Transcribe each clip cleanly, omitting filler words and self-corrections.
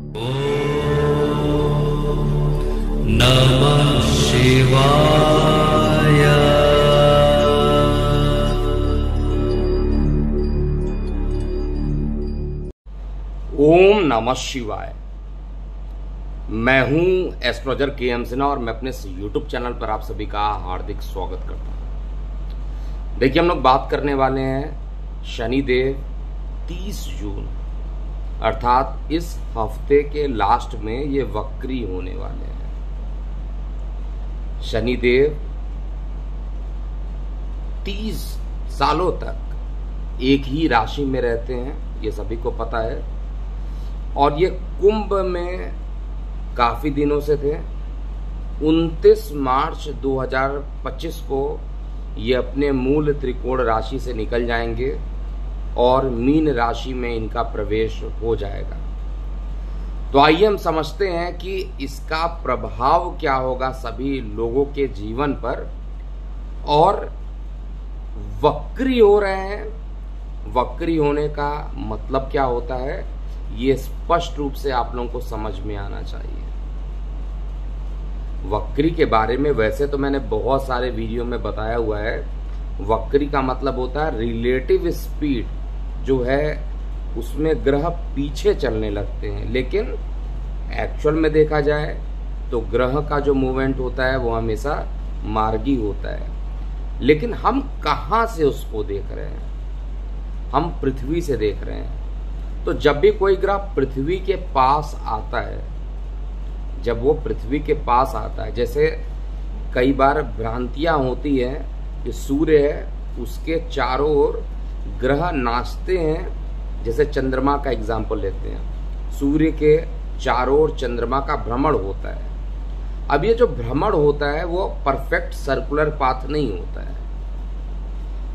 नमः शिवाय। ओम नमः शिवाय। मैं हूं एस्ट्रोलॉजर के.एम. सिन्हा और मैं अपने यूट्यूब चैनल पर आप सभी का हार्दिक स्वागत करता हूं। देखिए, हम लोग बात करने वाले हैं शनिदेव 30 जून अर्थात इस हफ्ते के लास्ट में ये वक्री होने वाले हैं। शनिदेव 30 सालों तक एक ही राशि में रहते हैं, ये सभी को पता है। और ये कुंभ में काफी दिनों से थे। 29 मार्च 2025 को ये अपने मूल त्रिकोण राशि से निकल जाएंगे और मीन राशि में इनका प्रवेश हो जाएगा। तो आइए हम समझते हैं कि इसका प्रभाव क्या होगा सभी लोगों के जीवन पर। और वक्री हो रहे हैं, वक्री होने का मतलब क्या होता है, ये स्पष्ट रूप से आप लोगों को समझ में आना चाहिए। वक्री के बारे में वैसे तो मैंने बहुत सारे वीडियो में बताया हुआ है। वक्री का मतलब होता है रिलेटिव स्पीड जो है उसमें ग्रह पीछे चलने लगते हैं, लेकिन एक्चुअल में देखा जाए तो ग्रह का जो मूवमेंट होता है वो हमेशा मार्गी होता है। लेकिन हम कहां से उसको देख रहे हैं? हम पृथ्वी से देख रहे हैं। तो जब भी कोई ग्रह पृथ्वी के पास आता है, जब वो पृथ्वी के पास आता है, जैसे कई बार भ्रांतियां होती हैं कि सूर्य है उसके चारों ओर ग्रह नाचते हैं। जैसे चंद्रमा का एग्जाम्पल लेते हैं, सूर्य के चारों ओर चंद्रमा का भ्रमण होता है। अब ये जो भ्रमण होता है वो परफेक्ट सर्कुलर पाथ नहीं होता है।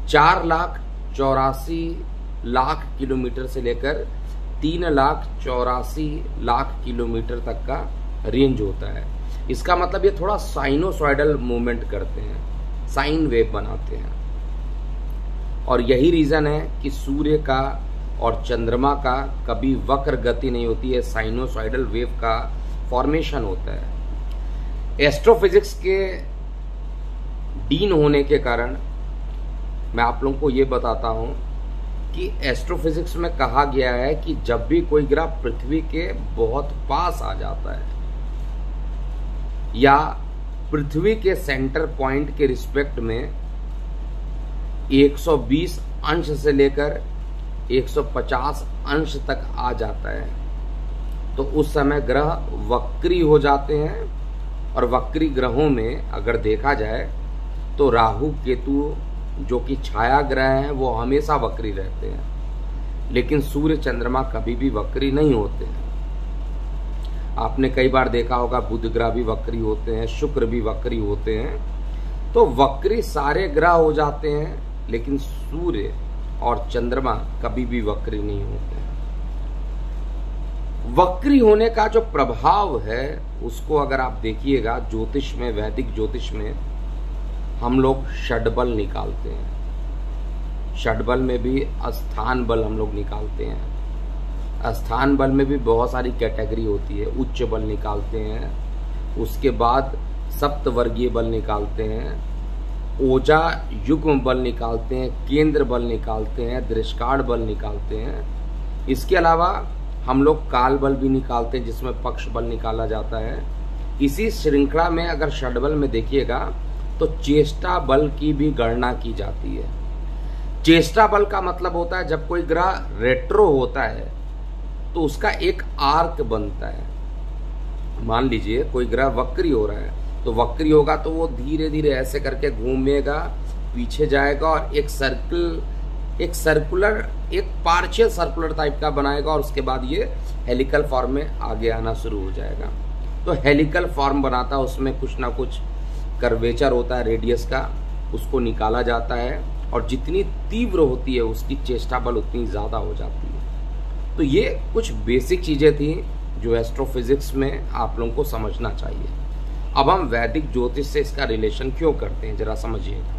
4,84,00,000 किलोमीटर से लेकर 3,84,00,000 किलोमीटर तक का रेंज होता है। इसका मतलब ये थोड़ा साइनोसॉइडल मूवमेंट करते हैं, साइन वेव बनाते हैं। और यही रीजन है कि सूर्य का और चंद्रमा का कभी वक्र गति नहीं होती है, साइनोसॉइडल वेव का फॉर्मेशन होता है। एस्ट्रोफिजिक्स के डीन होने के कारण मैं आप लोगों को ये बताता हूं कि एस्ट्रोफिजिक्स में कहा गया है कि जब भी कोई ग्रह पृथ्वी के बहुत पास आ जाता है या पृथ्वी के सेंटर पॉइंट के रिस्पेक्ट में 120 अंश से लेकर 150 अंश तक आ जाता है, तो उस समय ग्रह वक्री हो जाते हैं। और वक्री ग्रहों में अगर देखा जाए तो राहु केतु जो कि छाया ग्रह हैं वो हमेशा वक्री रहते हैं, लेकिन सूर्य चंद्रमा कभी भी वक्री नहीं होते हैं। आपने कई बार देखा होगा बुध ग्रह भी वक्री होते हैं, शुक्र भी वक्री होते हैं। तो वक्री सारे ग्रह हो जाते हैं, लेकिन सूर्य और चंद्रमा कभी भी वक्री नहीं होते हैं। वक्री होने का जो प्रभाव है उसको अगर आप देखिएगा, ज्योतिष में, वैदिक ज्योतिष में हम लोग षडबल निकालते हैं। षडबल में भी अस्थान बल हम लोग निकालते हैं। अस्थान बल में भी बहुत सारी कैटेगरी होती है। उच्च बल निकालते हैं, उसके बाद सप्तवर्गीय बल निकालते हैं, ओजा युग्म बल निकालते हैं, केंद्र बल निकालते हैं, दृष्टाड़ बल निकालते हैं। इसके अलावा हम लोग काल बल भी निकालते हैं जिसमें पक्ष बल निकाला जाता है। इसी श्रृंखला में अगर षडबल में देखिएगा तो चेष्टा बल की भी गणना की जाती है। चेष्टा बल का मतलब होता है जब कोई ग्रह रेट्रो होता है तो उसका एक आर्क बनता है। मान लीजिए कोई ग्रह वक्री हो रहा है, तो वक्री होगा तो वो धीरे धीरे ऐसे करके घूमेगा, पीछे जाएगा और एक सर्कुलर, एक पार्शियल सर्कुलर टाइप का बनाएगा और उसके बाद ये हेलिकल फॉर्म में आगे आना शुरू हो जाएगा। तो हेलिकल फॉर्म बनाता है, उसमें कुछ ना कुछ कर्वेचर होता है रेडियस का, उसको निकाला जाता है और जितनी तीव्र होती है उसकी चेष्टा बल उतनी ज्यादा हो जाती है। तो ये कुछ बेसिक चीजें थी जो एस्ट्रोफिजिक्स में आप लोगों को समझना चाहिए। अब हम वैदिक ज्योतिष से इसका रिलेशन क्यों करते हैं जरा समझिएगा।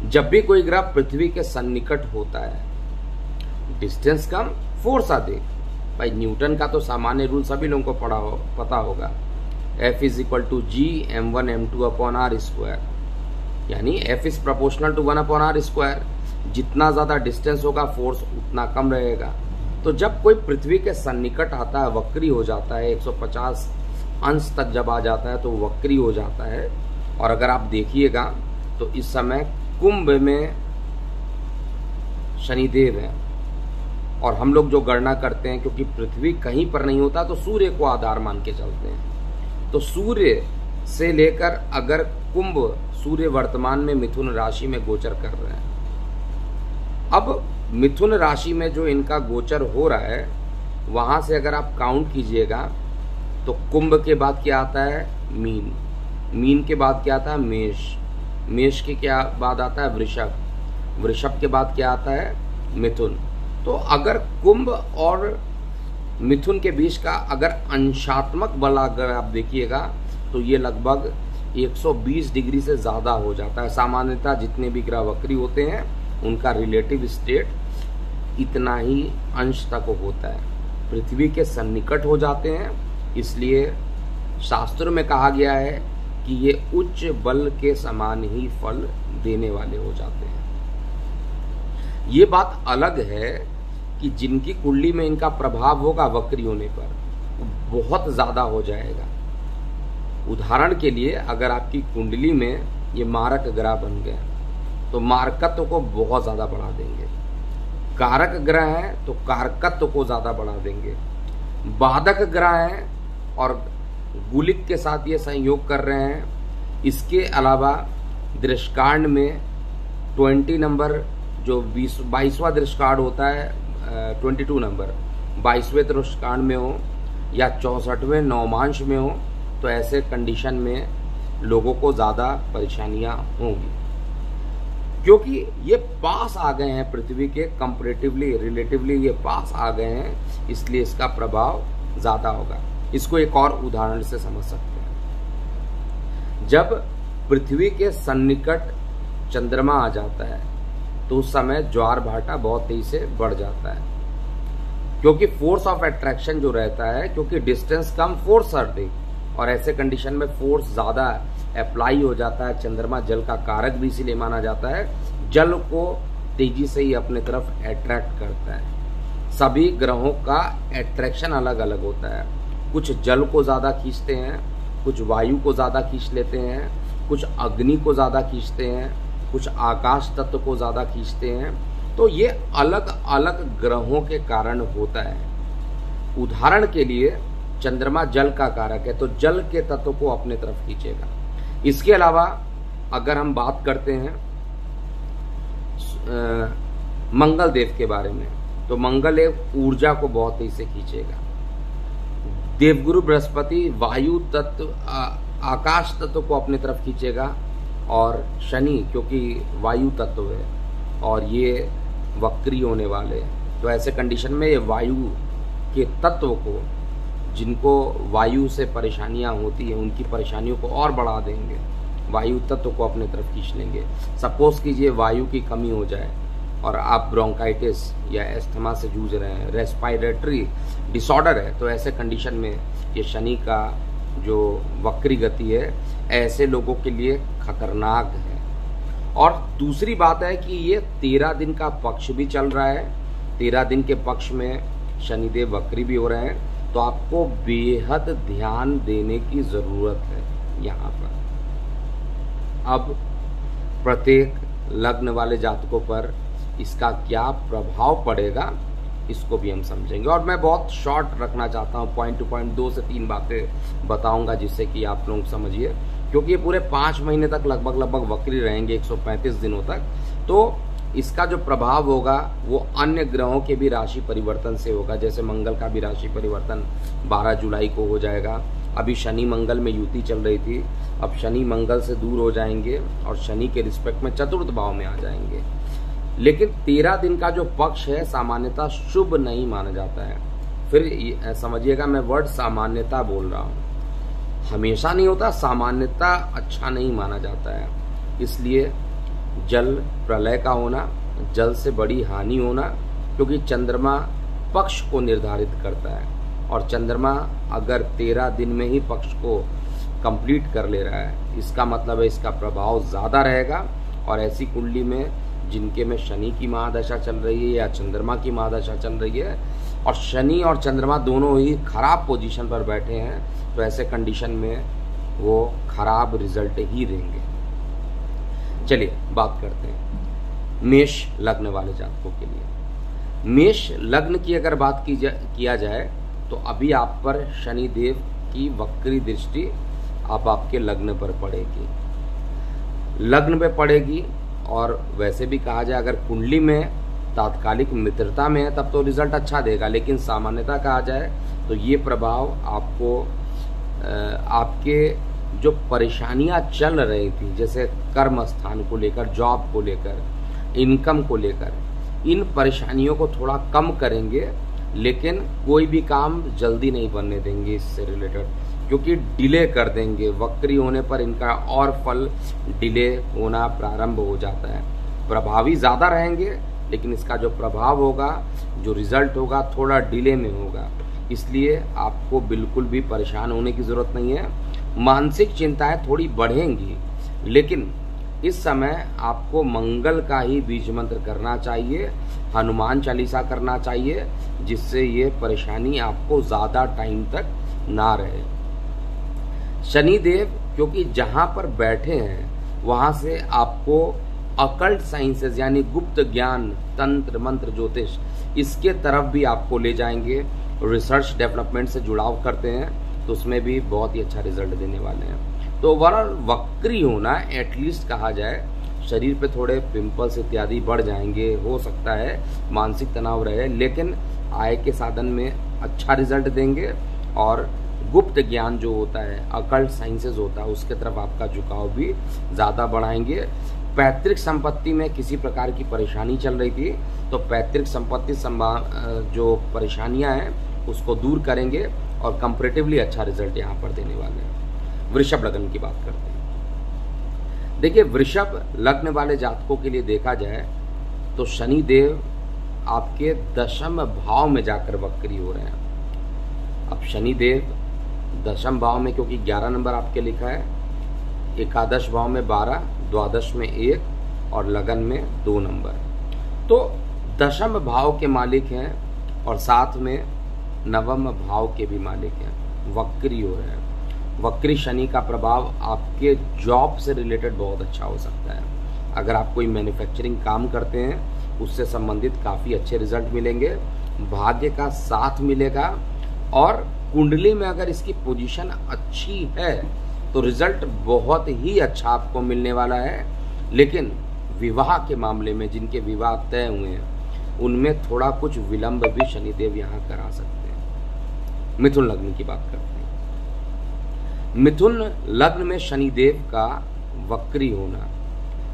जब भी कोई ग्रह पृथ्वी के सन्निकट होता है, डिस्टेंस कम फोर्स अधिक, भाई न्यूटन का तो सामान्य रूल सभी लोगों को पता होगा, F is equal to G m1 m2 upon r square, यानी F is proportional to 1 upon r square. जितना ज्यादा डिस्टेंस होगा फोर्स उतना कम रहेगा। तो जब कोई पृथ्वी के सन्निकट आता है, वक्री हो जाता है, 150 अंश तक जब आ जाता है तो वक्री हो जाता है। और अगर आप देखिएगा तो इस समय कुंभ में शनिदेव है, और हम लोग जो गणना करते हैं, क्योंकि पृथ्वी कहीं पर नहीं होता तो सूर्य को आधार मान के चलते हैं, तो सूर्य से लेकर अगर कुंभ, सूर्य वर्तमान में मिथुन राशि में गोचर कर रहे हैं। अब मिथुन राशि में जो इनका गोचर हो रहा है, वहां से अगर आप काउंट कीजिएगा तो कुंभ के बाद क्या आता है, मीन, मीन के बाद क्या आता है, मेष, मेष के क्या बाद आता है, वृषभ, वृषभ के बाद क्या आता है, मिथुन। तो अगर कुंभ और मिथुन के बीच का अगर अंशात्मक बल अगर आप देखिएगा तो ये लगभग 120 डिग्री से ज्यादा हो जाता है। सामान्यतः जितने भी ग्रह वक्री होते हैं उनका रिलेटिव स्टेट इतना ही अंश तक होता है, पृथ्वी के सन्निकट हो जाते हैं। इसलिए शास्त्र में कहा गया है कि ये उच्च बल के समान ही फल देने वाले हो जाते हैं। ये बात अलग है कि जिनकी कुंडली में इनका प्रभाव होगा वक्री होने पर बहुत ज्यादा हो जाएगा। उदाहरण के लिए अगर आपकी कुंडली में ये मारक ग्रह बन गए तो मारकत्व को बहुत ज्यादा बढ़ा देंगे, कारक ग्रह है तो कारकत्व को ज्यादा बढ़ा देंगे, बाधक ग्रह है और गुलिक के साथ ये संयोग कर रहे हैं। इसके अलावा दृष्टिकांड में 20 नंबर जो 22वां दृष्टिकांड होता है, 22 नंबर 22वें दृष्टिकांड में हो या 64वें नवमांश में हो, तो ऐसे कंडीशन में लोगों को ज्यादा परेशानियां होंगी, क्योंकि ये पास आ गए हैं पृथ्वी के, कंपैरेटिवली रिलेटिवली ये पास आ गए हैं, इसलिए इसका प्रभाव ज्यादा होगा। इसको एक और उदाहरण से समझ सकते हैं। जब पृथ्वी के सन्निकट चंद्रमा आ जाता है तो उस समय ज्वार भाटा बहुत तेजी से बढ़ जाता है, क्योंकि फोर्स ऑफ अट्रैक्शन जो रहता है, क्योंकि डिस्टेंस कम फोर्स अधिक, और ऐसे कंडीशन में फोर्स ज्यादा अप्लाई हो जाता है। चंद्रमा जल का कारक भी इसीलिए माना जाता है, जल को तेजी से ही अपने तरफ अट्रैक्ट करता है। सभी ग्रहों का अट्रैक्शन अलग अलग होता है, कुछ जल को ज्यादा खींचते हैं, कुछ वायु को ज्यादा खींच लेते हैं, कुछ अग्नि को ज्यादा खींचते हैं, कुछ आकाश तत्व को ज्यादा खींचते हैं। तो ये अलग अलग ग्रहों के कारण होता है। उदाहरण के लिए चंद्रमा जल का कारक है तो जल के तत्व को अपने तरफ खींचेगा। इसके अलावा अगर हम बात करते हैं मंगल देव के बारे में, तो मंगल एक ऊर्जा को बहुत तेजी से खींचेगा। देवगुरु बृहस्पति वायु तत्व आकाश तत्व को अपने तरफ खींचेगा, और शनि क्योंकि वायु तत्व है और ये वक्री होने वाले हैं, तो ऐसे कंडीशन में ये वायु के तत्व को, जिनको वायु से परेशानियां होती हैं, उनकी परेशानियों को और बढ़ा देंगे, वायु तत्व को अपने तरफ खींच लेंगे। सपोज कीजिए वायु की कमी हो जाए और आप ब्रोंकाइटिस या एस्थमा से जूझ रहे हैं, रेस्पिरेटरी डिसऑर्डर है, तो ऐसे कंडीशन में ये शनि का जो वक्री गति है ऐसे लोगों के लिए खतरनाक है। और दूसरी बात है कि ये 13 दिन का पक्ष भी चल रहा है, 13 दिन के पक्ष में शनिदेव वक्री भी हो रहे हैं, तो आपको बेहद ध्यान देने की जरूरत है यहाँ पर। अब प्रत्येक लग्न वाले जातकों पर इसका क्या प्रभाव पड़ेगा इसको भी हम समझेंगे, और मैं बहुत शॉर्ट रखना चाहता हूँ, पॉइंट टू पॉइंट 2 से 3 बातें बताऊंगा जिससे कि आप लोग समझिए, क्योंकि ये पूरे 5 महीने तक लगभग वक्री रहेंगे, 135 दिनों तक। तो इसका जो प्रभाव होगा वो अन्य ग्रहों के भी राशि परिवर्तन से होगा। जैसे मंगल का भी राशि परिवर्तन 12 जुलाई को हो जाएगा। अभी शनि मंगल में युति चल रही थी, अब शनि मंगल से दूर हो जाएंगे और शनि के रिस्पेक्ट में चतुर्थ भाव में आ जाएंगे। लेकिन 13 दिन का जो पक्ष है सामान्यतः शुभ नहीं माना जाता है। फिर समझिएगा मैं वर्ड सामान्यता बोल रहा हूँ, हमेशा नहीं होता, सामान्यता अच्छा नहीं माना जाता है। इसलिए जल प्रलय का होना, जल से बड़ी हानि होना, क्योंकि चंद्रमा पक्ष को निर्धारित करता है, और चंद्रमा अगर 13 दिन में ही पक्ष को कंप्लीट कर ले रहा है, इसका मतलब है इसका प्रभाव ज़्यादा रहेगा। और ऐसी कुंडली में जिनके में शनि की महादशा चल रही है या चंद्रमा की महादशा चल रही है, और शनि और चंद्रमा दोनों ही खराब पोजीशन पर बैठे हैं, तो ऐसे कंडीशन में वो खराब रिजल्ट ही देंगे। चलिए बात करते हैं मेष लग्न वाले जातकों के लिए। मेष लग्न की अगर बात किया जाए तो अभी आप पर शनि देव की वक्री दृष्टि अब आपके लग्न पर पड़ेगी, लग्न पे पड़ेगी। और वैसे भी कहा जाए अगर कुंडली में तात्कालिक मित्रता में है तब तो रिजल्ट अच्छा देगा, लेकिन सामान्यतः कहा जाए तो ये प्रभाव आपको आपके जो परेशानियां चल रही थी, जैसे कर्म स्थान को लेकर, जॉब को लेकर, इनकम को लेकर, इन परेशानियों को थोड़ा कम करेंगे, लेकिन कोई भी काम जल्दी नहीं बनने देंगे इससे रिलेटेड, क्योंकि डिले कर देंगे। वक्री होने पर इनका और फल डिले होना प्रारंभ हो जाता है। प्रभावी ज़्यादा रहेंगे, लेकिन इसका जो प्रभाव होगा, जो रिजल्ट होगा, थोड़ा डिले में होगा। इसलिए आपको बिल्कुल भी परेशान होने की ज़रूरत नहीं है। मानसिक चिंताएं थोड़ी बढ़ेंगी, लेकिन इस समय आपको मंगल का ही बीज मंत्र करना चाहिए, हनुमान चालीसा करना चाहिए, जिससे ये परेशानी आपको ज़्यादा टाइम तक ना रहे। शनिदेव क्योंकि जहां पर बैठे हैं वहां से आपको अकल्ट साइंसेस यानी गुप्त ज्ञान, तंत्र मंत्र, ज्योतिष, इसके तरफ भी आपको ले जाएंगे। रिसर्च डेवलपमेंट से जुड़ाव करते हैं तो उसमें भी बहुत ही अच्छा रिजल्ट देने वाले हैं। तो ओवरऑल वक्री होना एटलीस्ट कहा जाए, शरीर पे थोड़े पिंपल्स इत्यादि बढ़ जाएंगे, हो सकता है मानसिक तनाव रहे, लेकिन आय के साधन में अच्छा रिजल्ट देंगे। और गुप्त ज्ञान जो होता है, अकल्ट साइंसेस होता है, उसके तरफ आपका झुकाव भी ज़्यादा बढ़ाएंगे। पैतृक संपत्ति में किसी प्रकार की परेशानी चल रही थी तो पैतृक संपत्ति जो परेशानियां हैं उसको दूर करेंगे और कंपैरेटिवली अच्छा रिजल्ट यहाँ पर देने वाले हैं। वृषभ लग्न की बात करते हैं। देखिए, वृषभ लग्न वाले जातकों के लिए देखा जाए तो शनि देव आपके 10वें भाव में जाकर वक्री हो रहे हैं। अब शनि देव 10वें भाव में, क्योंकि 11 नंबर आपके लिखा है, एकादश भाव में 12, द्वादश में 1 और लगन में 2 नंबर, तो 10वें भाव के मालिक हैं और साथ में 9वें भाव के भी मालिक हैं, वक्री हो रहे हैं। वक्री शनि का प्रभाव आपके जॉब से रिलेटेड बहुत अच्छा हो सकता है। अगर आप कोई मैन्युफैक्चरिंग काम करते हैं उससे संबंधित काफ़ी अच्छे रिजल्ट मिलेंगे, भाग्य का साथ मिलेगा। और कुंडली में अगर इसकी पोजीशन अच्छी है तो रिजल्ट बहुत ही अच्छा आपको मिलने वाला है। लेकिन विवाह के मामले में जिनके विवाह तय हुए हैं उनमें थोड़ा कुछ विलंब भी शनिदेव यहाँ करा सकते हैं। मिथुन लग्न की बात करते हैं। मिथुन लग्न में शनिदेव का वक्री होना,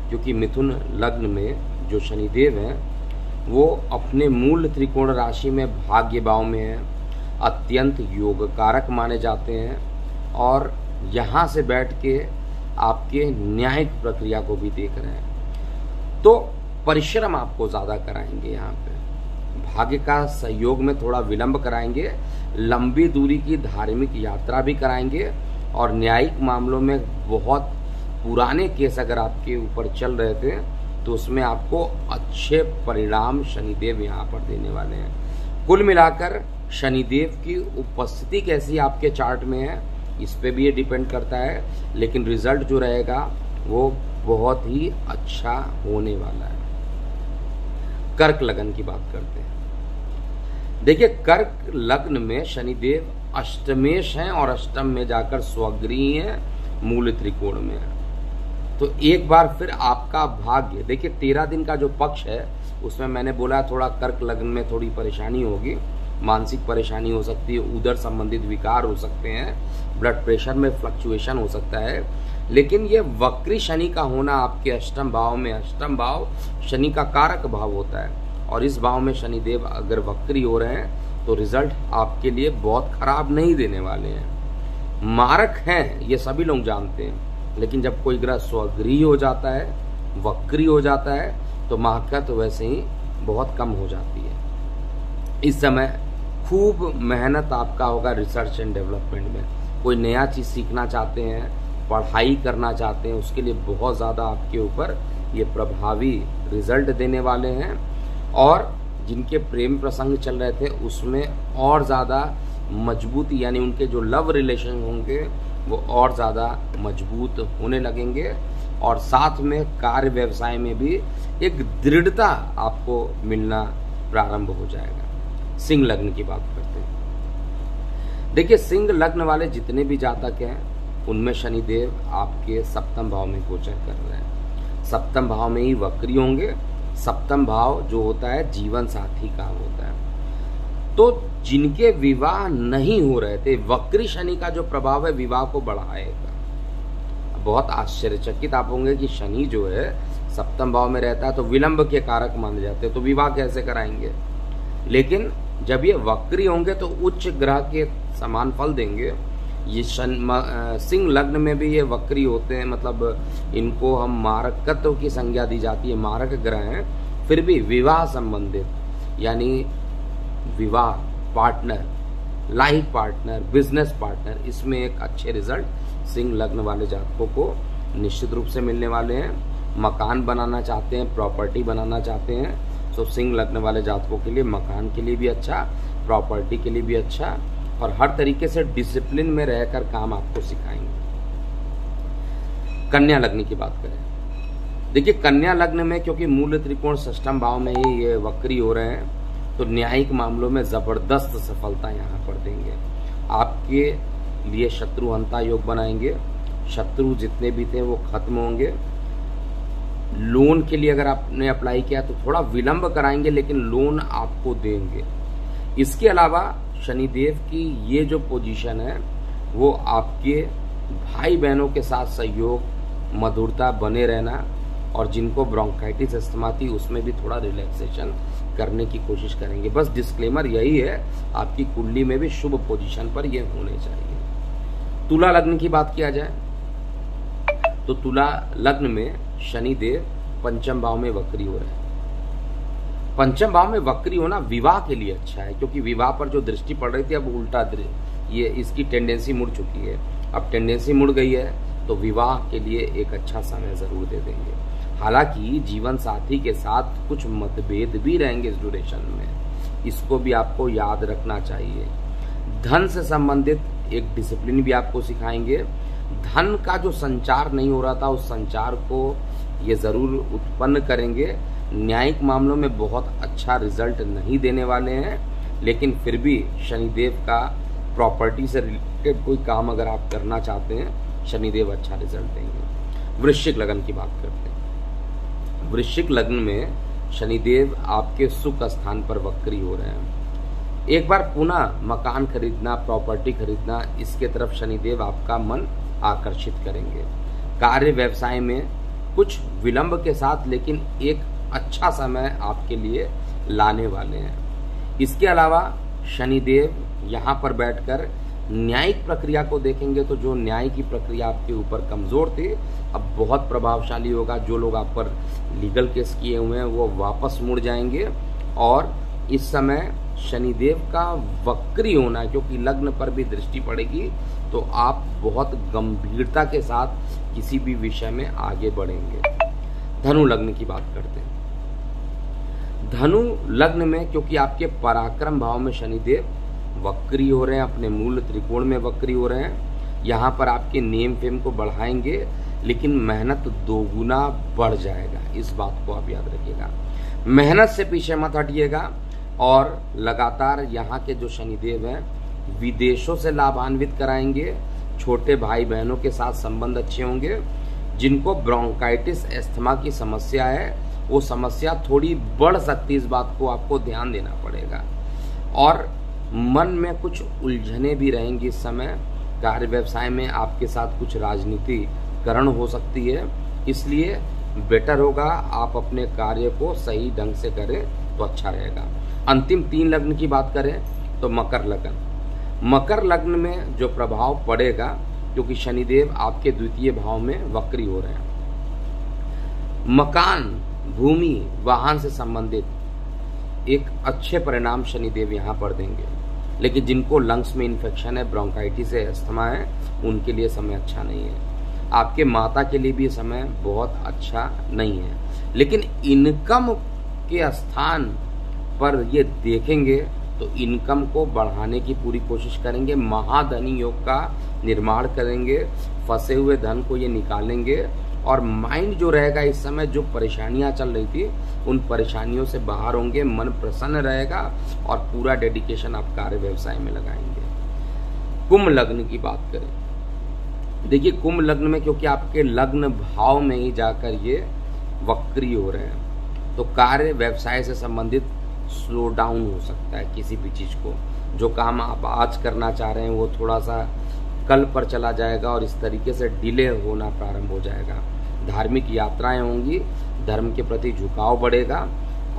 क्योंकि मिथुन लग्न में जो शनिदेव हैं वो अपने मूल त्रिकोण राशि में भाग्य भाव में है, अत्यंत योग कारक माने जाते हैं और यहाँ से बैठ के आपके न्यायिक प्रक्रिया को भी देख रहे हैं। तो परिश्रम आपको ज़्यादा कराएंगे, यहाँ पे भाग्य का सहयोग में थोड़ा विलंब कराएंगे, लंबी दूरी की धार्मिक यात्रा भी कराएंगे और न्यायिक मामलों में बहुत पुराने केस अगर आपके ऊपर चल रहे थे तो उसमें आपको अच्छे परिणाम शनिदेव यहाँ पर देने वाले हैं। कुल मिलाकर शनिदेव की उपस्थिति कैसी आपके चार्ट में है इस पे भी ये डिपेंड करता है, लेकिन रिजल्ट जो रहेगा वो बहुत ही अच्छा होने वाला है। कर्क लग्न की बात करते हैं। देखिए, कर्क लग्न में शनिदेव अष्टमेश हैं और अष्टम में जाकर स्वगृही हैं, मूल त्रिकोण में है। तो एक बार फिर आपका भाग्य, देखिए 13 दिन का जो पक्ष है उसमें मैंने बोला थोड़ा कर्क लग्न में थोड़ी परेशानी होगी, मानसिक परेशानी हो सकती है, उदर संबंधित विकार हो सकते हैं, ब्लड प्रेशर में फ्लक्चुएशन हो सकता है। लेकिन ये वक्री शनि का होना आपके अष्टम भाव में, अष्टम भाव शनि का कारक भाव होता है और इस भाव में शनिदेव अगर वक्री हो रहे हैं तो रिजल्ट आपके लिए बहुत खराब नहीं देने वाले हैं। मारक हैं ये सभी लोग जानते हैं, लेकिन जब कोई ग्रह स्वगृही हो जाता है, वक्री हो जाता है, तो महकत वैसे ही बहुत कम हो जाती है। इस समय खूब मेहनत आपका होगा रिसर्च एंड डेवलपमेंट में। कोई नया चीज़ सीखना चाहते हैं, पढ़ाई करना चाहते हैं, उसके लिए बहुत ज़्यादा आपके ऊपर ये प्रभावी रिजल्ट देने वाले हैं। और जिनके प्रेम प्रसंग चल रहे थे उसमें और ज़्यादा मजबूत, यानी उनके जो लव रिलेशन होंगे वो और ज़्यादा मजबूत होने लगेंगे। और साथ में कार्य व्यवसाय में भी एक दृढ़ता आपको मिलना प्रारंभ हो जाएगा। सिंह लग्न की बात करते हैं। देखिए, सिंह लग्न वाले जितने भी जातक हैं उनमें शनिदेव आपके सप्तम भाव में गोचर कर रहे हैं। सप्तम भाव में ही वक्री होंगे। सप्तम भाव जो होता है जीवन साथी का होता है। तो जिनके विवाह नहीं हो रहे थे, वक्री शनि का जो प्रभाव है विवाह को बढ़ाएगा। बहुत आश्चर्यचकित आप होंगे कि शनि जो है सप्तम भाव में रहता है तो विलंब के कारक माने जाते हैं, तो विवाह कैसे कराएंगे। लेकिन जब ये वक्री होंगे तो उच्च ग्रह के समान फल देंगे। ये सिंह लग्न में भी ये वक्री होते हैं, मतलब इनको हम मारकत्व की संज्ञा दी जाती है, मारक ग्रह हैं, फिर भी विवाह संबंधित यानी विवाह partner, life partner, business partner, इसमें एक अच्छे रिजल्ट सिंह लग्न वाले जातकों को निश्चित रूप से मिलने वाले हैं। मकान बनाना चाहते हैं, प्रॉपर्टी बनाना चाहते हैं, तो सिंह लग्न वाले जातकों के लिए मकान के लिए भी अच्छा, प्रॉपर्टी के लिए भी अच्छा, और हर तरीके से डिसिप्लिन में रहकर काम आपको सिखाएंगे। कन्या लग्न की बात करें, देखिए कन्या लग्न में क्योंकि मूल त्रिकोण षष्ठम भाव में ही ये वक्री हो रहे हैं तो न्यायिक मामलों में जबरदस्त सफलता यहाँ पर देंगे। आपके लिए शत्रुहंता योग बनाएंगे, शत्रु जितने भी थे वो खत्म होंगे। लोन के लिए अगर आपने अप्लाई किया तो थोड़ा विलंब कराएंगे लेकिन लोन आपको देंगे। इसके अलावा शनिदेव की ये जो पोजीशन है वो आपके भाई बहनों के साथ सहयोग, मधुरता बने रहना, और जिनको ब्रोंकाइटिस अस्थमा थी उसमें भी थोड़ा रिलैक्सेशन करने की कोशिश करेंगे। बस डिस्क्लेमर यही है, आपकी कुंडली में भी शुभ पोजीशन पर ये होने चाहिए। तुला लग्न की बात किया जाए तो तुला लग्न में शनिदेव पंचम भाव में वक्री हो रहे हैं। पंचम भाव में वक्री होना विवाह के लिए अच्छा है, क्योंकि विवाह पर जो दृष्टि पड़ रही थी अब उल्टा ये इसकी टेंडेंसी मुड़ चुकी है। अब टेंडेंसी मुड़ गई है तो विवाह के लिए एक अच्छा समय जरूर दे देंगे। हालांकि जीवन साथी के साथ कुछ मतभेद भी रहेंगे इस ड्यूरेशन में, इसको भी आपको याद रखना चाहिए। धन से संबंधित एक डिसिप्लिन भी आपको सिखाएंगे। धन का जो संचार नहीं हो रहा था उस संचार को ये जरूर उत्पन्न करेंगे। न्यायिक मामलों में बहुत अच्छा रिजल्ट नहीं देने वाले हैं, लेकिन फिर भी शनिदेव का प्रॉपर्टी से रिलेटेड कोई काम अगर आप करना चाहते हैं शनिदेव अच्छा रिजल्ट देंगे। वृश्चिक लग्न की बात करते हैं। वृश्चिक लग्न में शनिदेव आपके सुख स्थान पर वक्री हो रहे हैं। एक बार पुनः मकान खरीदना, प्रॉपर्टी खरीदना, इसके तरफ शनिदेव आपका मन आकर्षित करेंगे। कार्य व्यवसाय में कुछ विलंब के साथ लेकिन एक अच्छा समय आपके लिए लाने वाले हैं। इसके अलावा शनिदेव यहाँ पर बैठकर न्यायिक प्रक्रिया को देखेंगे तो जो न्याय की प्रक्रिया आपके ऊपर कमजोर थी अब बहुत प्रभावशाली होगा। जो लोग आप पर लीगल केस किए हुए हैं वो वापस मुड़ जाएंगे। और इस समय शनिदेव का वक्री होना, क्योंकि लग्न पर भी दृष्टि पड़ेगी, तो आप बहुत गंभीरता के साथ किसी भी विषय में आगे बढ़ेंगे। धनु लग्न की बात करते हैं। धनु लग्न में क्योंकि आपके पराक्रम भाव में शनिदेव वक्री हो रहे हैं, अपने मूल त्रिकोण में वक्री हो रहे हैं, यहाँ पर आपके नेम फेम को बढ़ाएंगे लेकिन मेहनत दोगुना बढ़ जाएगा। इस बात को आप याद रखिएगा, मेहनत से पीछे मत हटिएगा। और लगातार यहाँ के जो शनिदेव हैं विदेशों से लाभान्वित कराएंगे। छोटे भाई बहनों के साथ संबंध अच्छे होंगे। जिनको ब्रोंकाइटिस अस्थमा की समस्या है वो समस्या थोड़ी बढ़ सकती है, इस बात को आपको ध्यान देना पड़ेगा। और मन में कुछ उलझने भी रहेंगी इस समय। कार्य व्यवसाय में आपके साथ कुछ राजनीतिकरण हो सकती है, इसलिए बेटर होगा आप अपने कार्य को सही ढंग से करें तो अच्छा रहेगा। अंतिम 3 लग्न की बात करें तो मकर लग्न। मकर लग्न में जो प्रभाव पड़ेगा, क्योंकि शनिदेव आपके द्वितीय भाव में वक्री हो रहे हैं, मकान, भूमि, वाहन से संबंधित एक अच्छे परिणाम शनिदेव यहाँ पर देंगे। लेकिन जिनको लंग्स में इन्फेक्शन है, ब्रोंकाइटिस है, अस्थमा है, उनके लिए समय अच्छा नहीं है। आपके माता के लिए भी समय बहुत अच्छा नहीं है। लेकिन इनकम के स्थान पर ये देखेंगे तो इनकम को बढ़ाने की पूरी कोशिश करेंगे, महाधनी योग का निर्माण करेंगे, फंसे हुए धन को ये निकालेंगे और माइंड जो रहेगा इस समय, जो परेशानियां चल रही थी उन परेशानियों से बाहर होंगे, मन प्रसन्न रहेगा और पूरा डेडिकेशन आप कार्य व्यवसाय में लगाएंगे। कुंभ लग्न की बात करें, देखिए कुंभ लग्न में क्योंकि आपके लग्न भाव में ही जाकर ये वक्री हो रहे हैं तो कार्य व्यवसाय से संबंधित स्लो डाउन हो सकता है। किसी भी चीज को, जो काम आप आज करना चाह रहे हैं वो थोड़ा सा कल पर चला जाएगा और इस तरीके से डिले होना प्रारंभ हो जाएगा। धार्मिक यात्राएं होंगी, धर्म के प्रति झुकाव बढ़ेगा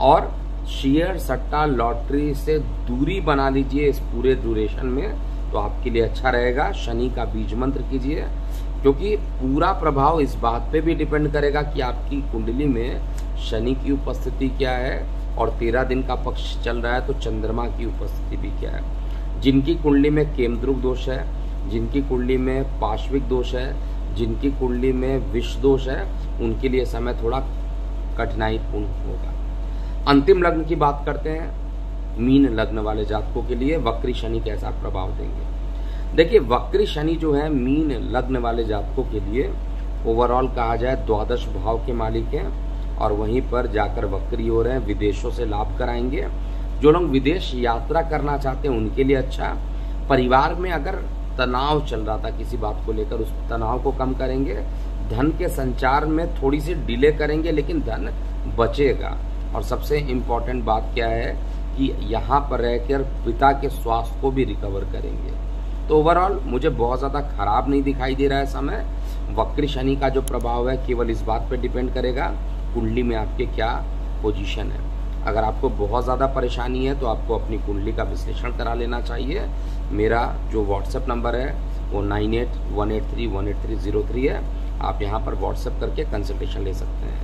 और शेयर सट्टा लॉटरी से दूरी बना लीजिए इस पूरे ड्यूरेशन में, तो आपके लिए अच्छा रहेगा। शनि का बीज मंत्र कीजिए, क्योंकि पूरा प्रभाव इस बात पे भी डिपेंड करेगा कि आपकी कुंडली में शनि की उपस्थिति क्या है और 13 दिन का पक्ष चल रहा है तो चंद्रमा की उपस्थिति भी क्या है। जिनकी कुंडली में केमद्रुक दोष है, जिनकी कुंडली में पार्श्विक दोष है, जिनकी कुंडली में विष दोष है, उनके लिए समय थोड़ा कठिनाईपूर्ण होगा। अंतिम लग्न की बात करते हैं, मीन लग्न वाले जातकों के लिए वक्री शनि कैसा प्रभाव देंगे। देखिए वक्री शनि जो है मीन लग्न वाले जातकों के लिए ओवरऑल कहा जाए द्वादश भाव के मालिक हैं और वहीं पर जाकर वक्री हो रहे हैं, विदेशों से लाभ कराएंगे। जो लोग विदेश यात्रा करना चाहते हैं उनके लिए अच्छा। परिवार में अगर तनाव चल रहा था किसी बात को लेकर, उस तनाव को कम करेंगे। धन के संचार में थोड़ी सी डिले करेंगे लेकिन धन बचेगा। और सबसे इम्पोर्टेंट बात क्या है कि यहाँ पर रहकर पिता के स्वास्थ्य को भी रिकवर करेंगे। तो ओवरऑल मुझे बहुत ज़्यादा खराब नहीं दिखाई दे रहा है समय। वक्री शनि का जो प्रभाव है केवल इस बात पे डिपेंड करेगा कुंडली में आपके क्या पोजीशन है। अगर आपको बहुत ज़्यादा परेशानी है तो आपको अपनी कुंडली का विश्लेषण करा लेना चाहिए। मेरा जो व्हाट्सएप नंबर है वो 9818318303 है। आप यहाँ पर व्हाट्सएप करके कंसल्टेशन ले सकते हैं।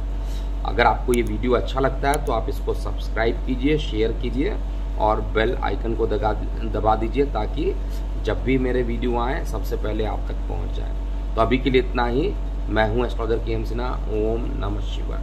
अगर आपको ये वीडियो अच्छा लगता है तो आप इसको सब्सक्राइब कीजिए, शेयर कीजिए और बेल आइकन को दबा दीजिए ताकि जब भी मेरे वीडियो आए सबसे पहले आप तक पहुंच जाए। तो अभी के लिए इतना ही। मैं हूं एस्ट्रोलॉजर के एम सिन्हा। ओम नमः शिवाय।